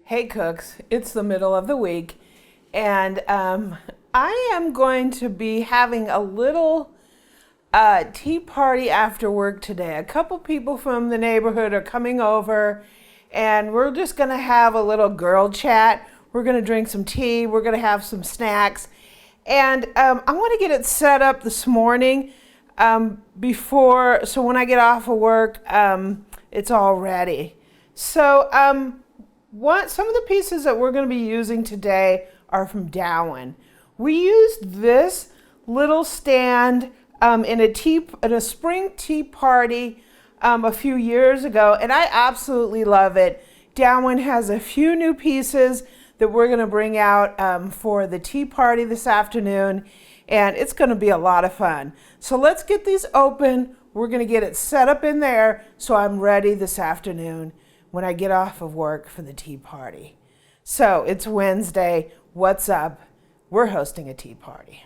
Hey cooks, it's the middle of the week and I am going to be having a little tea party after work today. A couple people from the neighborhood are coming over and we're just going to have a little girl chat. We're going to drink some tea, we're going to have some snacks, and I want to get it set up this morning so when I get off of work it's all ready. So some of the pieces that we're going to be using today are from Dowan. We used this little stand in a spring tea party a few years ago, and I absolutely love it. Dowan has a few new pieces that we're going to bring out for the tea party this afternoon, and it's going to be a lot of fun. So let's get these open. We're going to get it set up in there so I'm ready this afternoon when I get off of work for the tea party. So it's Wednesday. What's up? We're hosting a tea party.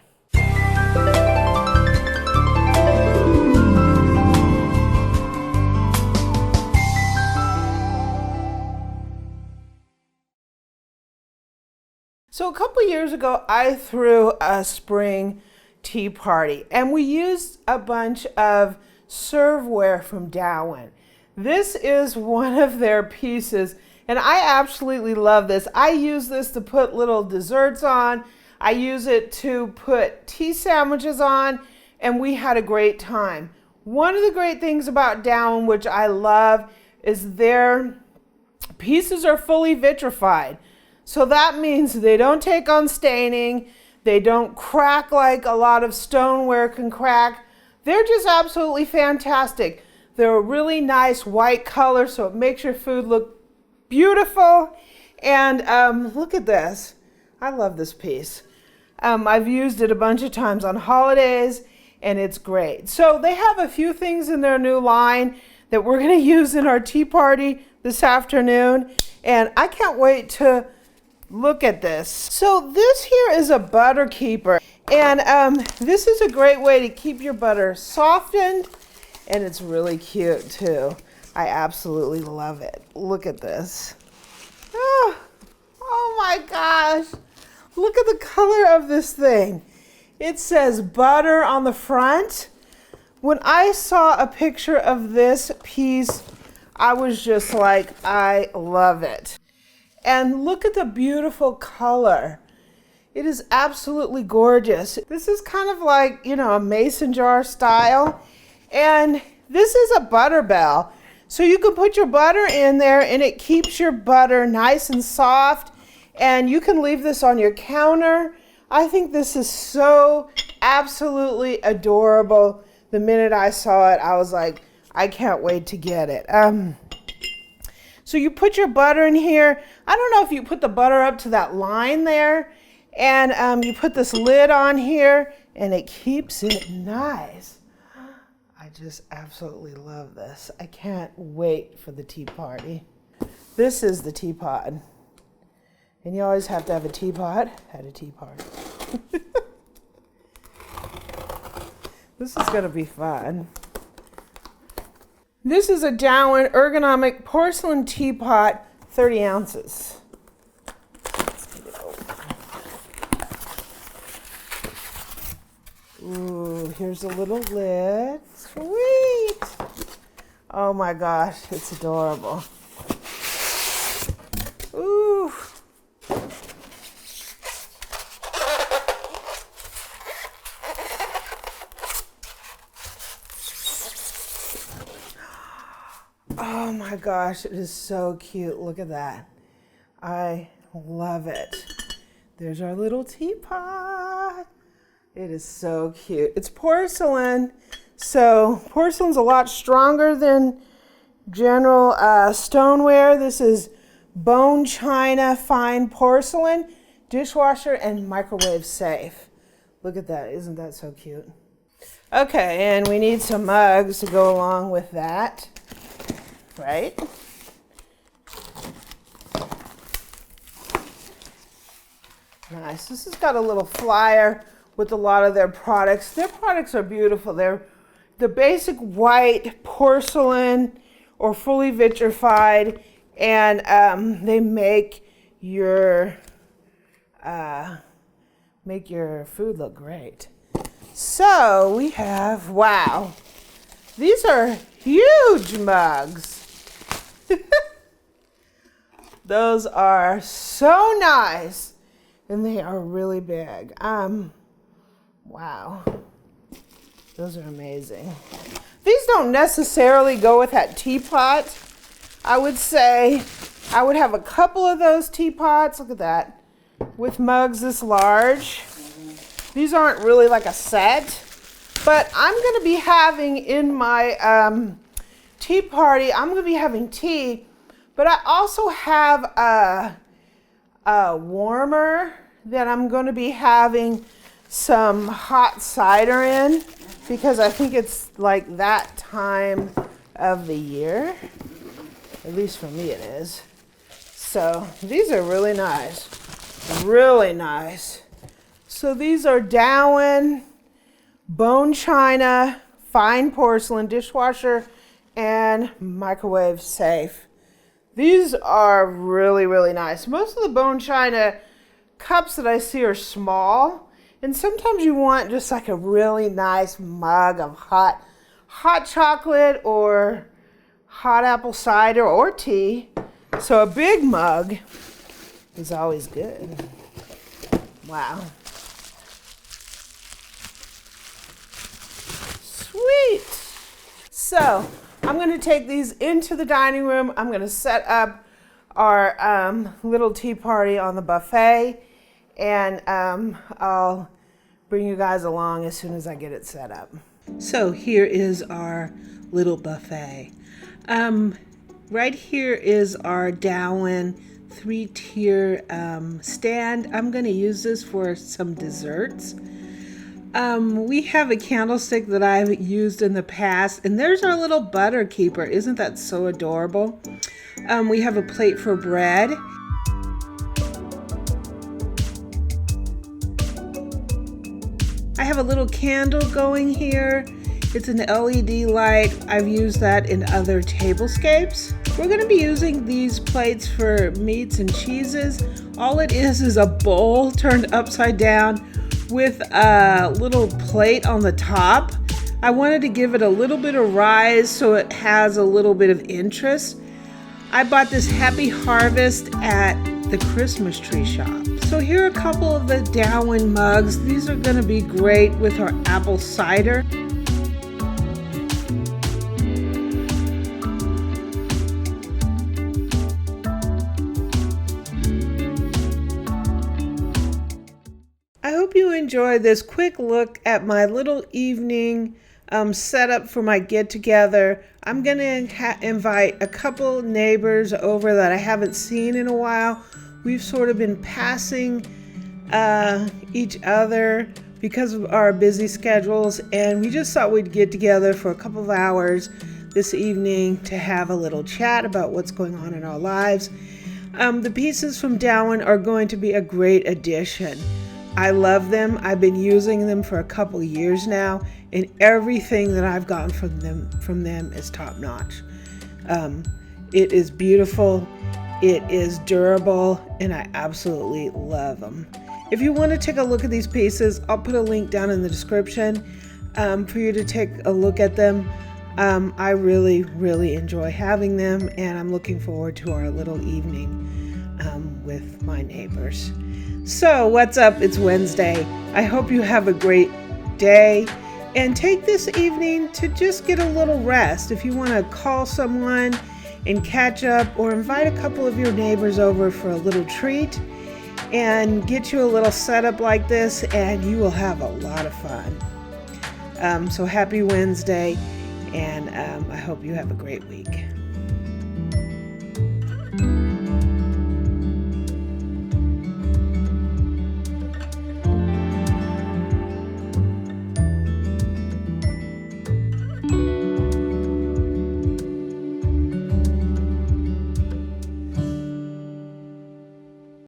So a couple years ago, I threw a spring tea party and we used a bunch of serveware from Dowan. This is one of their pieces, and I absolutely love this. I use this to put little desserts on. I use it to put tea sandwiches on, and we had a great time. One of the great things about Dowan, which I love, is their pieces are fully vitrified. So that means they don't take on staining, they don't crack like a lot of stoneware can crack. They're just absolutely fantastic. They're a really nice white color, so it makes your food look beautiful. And look at this. I love this piece. I've used it a bunch of times on holidays, and it's great. So they have a few things in their new line that we're going to use in our tea party this afternoon, and I can't wait to look at this. So this here is a butter keeper, and this is a great way to keep your butter softened. And it's really cute too. I absolutely love it. Look at this. Oh my gosh. Look at the color of this thing. It says butter on the front. When I saw a picture of this piece, I was just like, I love it. And look at the beautiful color. It is absolutely gorgeous. This is kind of like, a mason jar style. And this is a butter bell. So you can put your butter in there and it keeps your butter nice and soft. And you can leave this on your counter. I think this is so absolutely adorable. The minute I saw it, I was like, I can't wait to get it. So you put your butter in here. I don't know if you put the butter up to that line there. And you put this lid on here and it keeps it nice. I just absolutely love this. I can't wait for the tea party. This is the teapot. And you always have to have a teapot at a tea party. This is going to be fun. This is a Dowan ergonomic porcelain teapot, 30 ounces. Let's get it open. Ooh, here's a little lid. Sweet. Oh my gosh, it's adorable. Ooh. Oh my gosh, it is so cute. Look at that. I love it. There's our little teapot. It is so cute. It's porcelain, so porcelain's a lot stronger than general stoneware. This is bone china fine porcelain, dishwasher and microwave safe. Look at that. Isn't that so cute? Okay, and we need some mugs to go along with that, right? Nice. This has got a little flyer with a lot of their products. Their products are beautiful. They're the basic white porcelain or fully vitrified, and they make your make your food look great. So we have, wow, these are huge mugs. Those are so nice, and they are really big. Wow, those are amazing. These don't necessarily go with that teapot. I would say I would have a couple of those teapots, look at that, with mugs this large. These aren't really like a set, but I'm going to be having in my tea party, I'm going to be having tea, but I also have a warmer that I'm going to be having some hot cider in, because I think it's like that time of the year. At least for me it is. So these are really nice. Really nice. So these are Dowan, bone china, fine porcelain, dishwasher, and microwave safe. These are really, really nice. Most of the bone china cups that I see are small, and sometimes you want just like a really nice mug of hot chocolate or hot apple cider or tea. So a big mug is always good. Wow. Sweet. So I'm going to take these into the dining room. I'm going to set up our little tea party on the buffet, and I'll bring you guys along as soon as I get it set up. So here is our little buffet. Right here is our Dowan 3-tier stand. I'm going to use this for some desserts. We have a candlestick that I've used in the past, and there's our little butter keeper. Isn't that so adorable? We have a plate for bread. I have a little candle going here. It's an LED light. I've used that in other tablescapes. We're going to be using these plates for meats and cheeses. All it is a bowl turned upside down with a little plate on the top. I wanted to give it a little bit of rise so it has a little bit of interest. I bought this Happy Harvest at the Christmas tree shop. So here are a couple of the Dowan mugs. These are going to be great with our apple cider. I hope you enjoyed this quick look at my little evening setup for my get-together. I'm going to invite a couple neighbors over that I haven't seen in a while. We've sort of been passing each other because of our busy schedules, and we just thought we'd get together for a couple of hours this evening to have a little chat about what's going on in our lives. The pieces from Dowan are going to be a great addition. I love them. I've been using them for a couple of years now, and everything that I've gotten from them is top notch. It is beautiful, it is durable, and I absolutely love them. If you want to take a look at these pieces, I'll put a link down in the description for you to take a look at them. I really, really enjoy having them, and I'm looking forward to our little evening with my neighbors. So what's up? It's Wednesday. I hope you have a great day, and take this evening to just get a little rest. If you want to call someone and catch up, or invite a couple of your neighbors over for a little treat and get you a little setup like this, and you will have a lot of fun. So happy Wednesday, and I hope you have a great week.